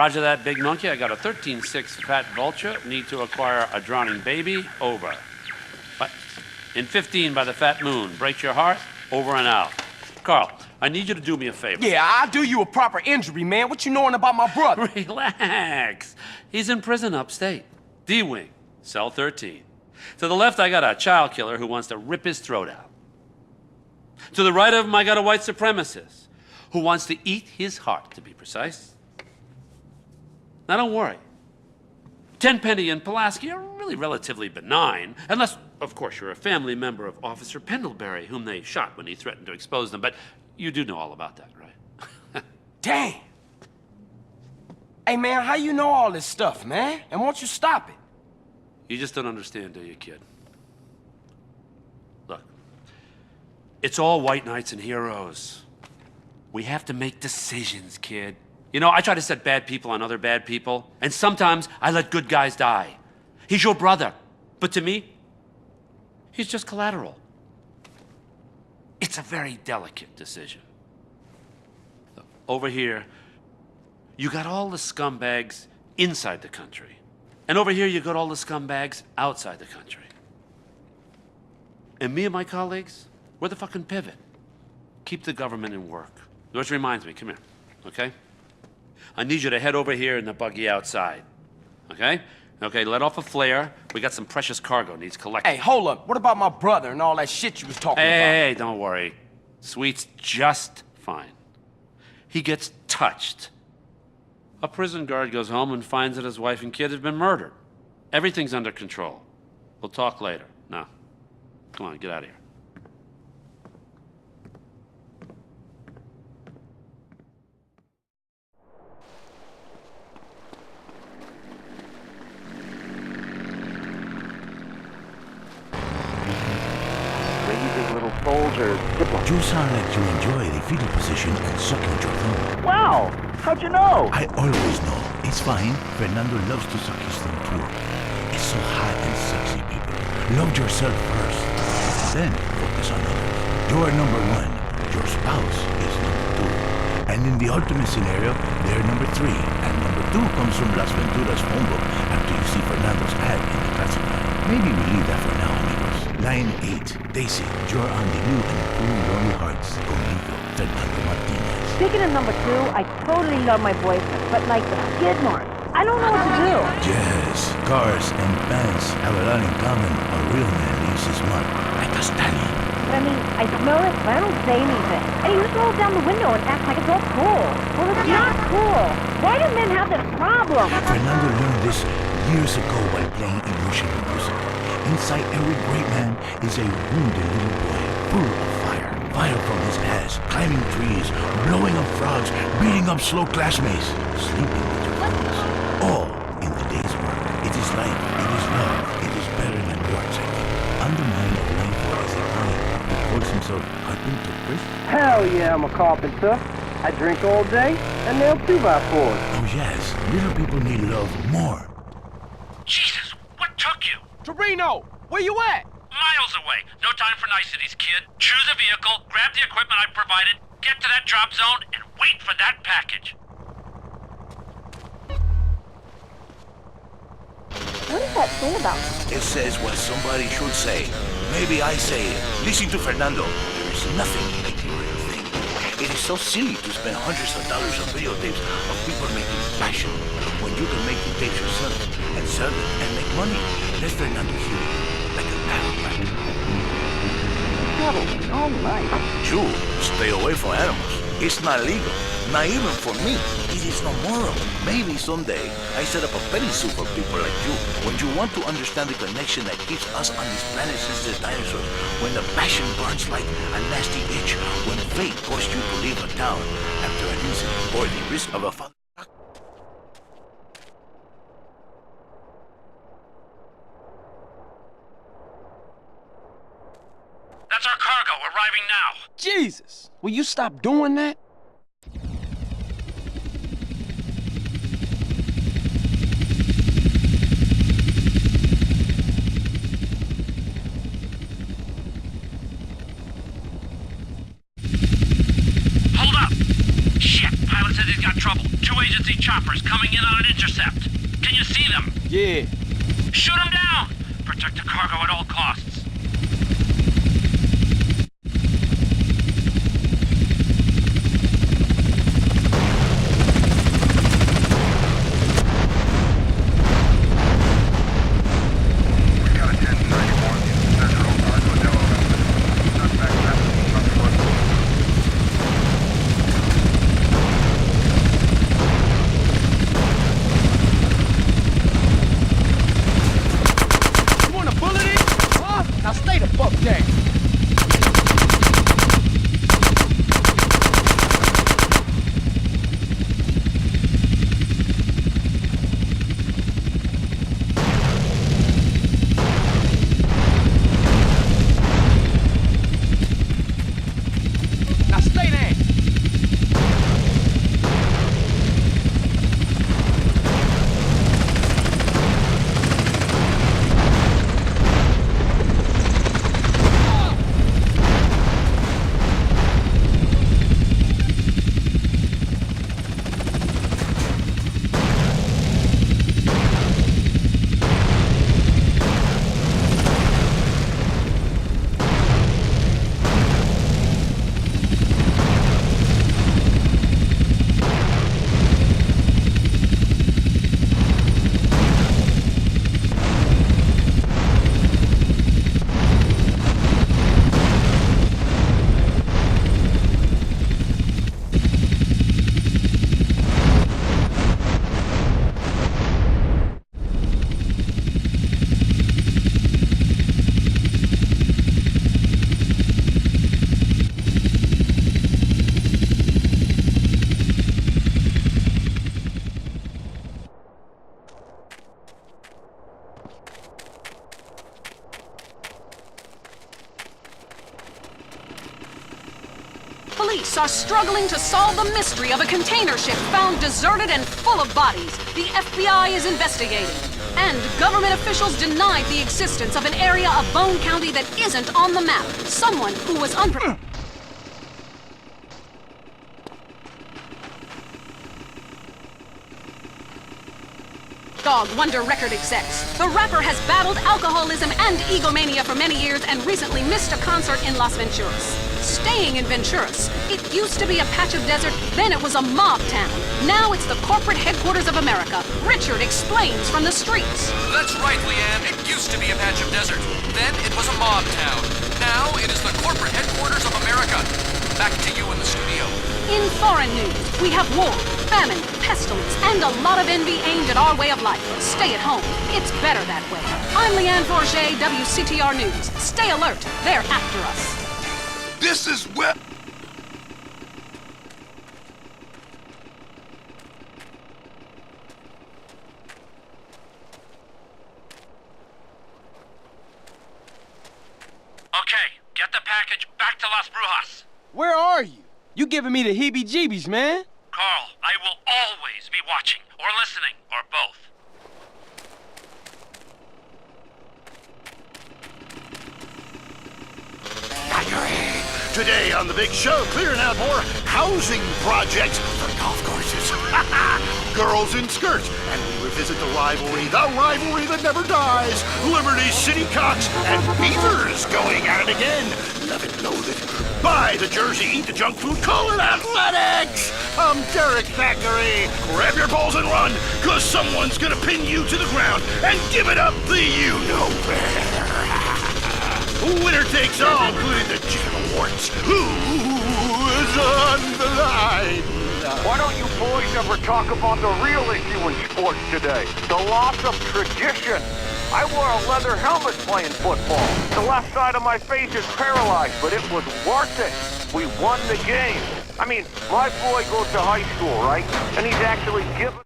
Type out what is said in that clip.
Roger that, big monkey. I got a 13-6 fat vulture. Need to acquire a drowning baby. Over. What? In 15 by the fat moon. Breaks your heart. Over and out. Carl, I need you to do me a favor. Yeah, I'll do you a proper injury, man. What you knowing about my brother? Relax. He's in prison upstate. D-Wing, cell 13. To the left, I got a child killer who wants to rip his throat out. To the right of him, I got a white supremacist who wants to eat his heart, to be precise. Now, don't worry. Tenpenny and Pulaski are really relatively benign, unless, of course, you're a family member of Officer Pendlebury, whom they shot when he threatened to expose them. But you do know all about that, right? Damn. Hey, man, how you know all this stuff, man? And won't you stop it? You just don't understand, do you, kid? Look, it's all white knights and heroes. We have to make decisions, kid. You know, I try to set bad people on other bad people, and sometimes I let good guys die. He's your brother, but to me, he's just collateral. It's a very delicate decision. Over here, you got all the scumbags inside the country. And over here, you got all the scumbags outside the country. And me and my colleagues, we're the fucking pivot. Keep the government in work. Which reminds me, come here, okay? I need you to head over here in the buggy outside, okay? Okay, let off a flare. We got some precious cargo needs collecting. Hey, hold up. What about my brother and all that shit you was talking about? Hey, don't worry. Sweet's just fine. He gets touched. A prison guard goes home and finds that his wife and kid have been murdered. Everything's under control. We'll talk later. Now, come on, get out of here. Little soldiers. You sound like you enjoy the fetal position and sucking your thumb. Wow! How'd you know? I always know. It's fine. Fernando loves to suck his thumb too. It's so hot and sexy, people. Love yourself first. Then focus on others. You're number one. Your spouse is number two. And in the ultimate scenario, they're number three. And number two comes from Las Venturas phone book after you see Fernando's ad in the classified. Maybe we leave that for now, amigos. Line 8. Daisy, you're on the new and improved Lonely Hearts conmigo, Fernando Martinez. Speaking of number two, I totally love my boyfriend, but like the skid marks, I don't know what to do. Yes, cars and bands have a lot in common. A real man leaves his mark, like a stallion. But I mean, I smell it, but I don't say anything. And he just rolls down the window and acts like it's all cool. Well, it's not cool. Why do men have this problem? Fernando learned this years ago while playing emotional music. Inside every great man is a wounded little boy, full of fire. Fire from his ass, climbing trees, blowing up frogs, beating up slow classmates, sleeping with your friends. All in the day's work. It is life, it is love, it is better than yours, I think. Undermined of life is a guy who calls himself Carpenter Chris. Hell yeah, I'm a carpenter. I drink all day and nail 2x4s. Oh yes, little people need love more. Jesus, what took you? Toreno, where you at? Miles away. No time for niceties, kid. Choose a vehicle, grab the equipment I've provided, get to that drop zone, and wait for that package. What does that say about me? It says what somebody should say. Maybe I say it. Listen to Fernando. There is nothing like the real thing. It is so silly to spend hundreds of dollars on videotapes of people making fashion when you can make the tapes yourself and sell them and make money. Let Fernando hear you like a battle pack. Cattle, all night. You stay away from animals. It's not legal. Not even for me. It is no moral. Maybe someday I set up a petting zoo for people like you. When you want to understand the connection that keeps us on this planet since the dinosaurs. When the passion burns like a nasty itch. When fate forced you to leave a town after an incident or the risk of a father. That's our cargo, arriving now. Jesus, will you stop doing that? Hold up! Shit, pilot says he's got trouble. 2 agents each choppers coming in on an intercept. Can you see them? Yeah. Shoot them down! Protect the cargo at all costs. Police are struggling to solve the mystery of a container ship found deserted and full of bodies. The FBI is investigating. And government officials denied the existence of an area of Bone County that isn't on the map. Someone who was Dog Wonder record execs. The rapper has battled alcoholism and egomania for many years and recently missed a concert in Las Venturas. Staying in Venturas, it used to be a patch of desert, then it was a mob town. Now it's the corporate headquarters of America. Richard explains from the streets. That's right, Leanne. It used to be a patch of desert. Then it was a mob town. Now it is the corporate headquarters of America. Back to you in the studio. In foreign news, we have war, famine, pestilence, and a lot of envy aimed at our way of life. Stay at home. It's better that way. I'm Leanne Forget, WCTR News. Stay alert. They're after us. This is where... Okay, get the package back to Las Brujas. Where are you? You giving me the heebie-jeebies, man. Carl, I will always be watching, or listening, or both. Today on the big show, clearing out more housing projects for golf courses. Girls in skirts, and we revisit the rivalry that never dies. Liberty City Cox and Beavers going at it again. Love it, loathe it. Buy the jersey, eat the junk food, call it athletics. I'm Derek Thackeray. Grab your balls and run, cause someone's gonna pin you to the ground and give it up the you-know-where. Winner takes all, including the Channel Awards. Who is on the line? Why don't you boys ever talk about the real issue in sports today? The loss of tradition. I wore a leather helmet playing football. The left side of my face is paralyzed, but it was worth it. We won the game. I mean, my boy goes to high school, right? And he's actually given...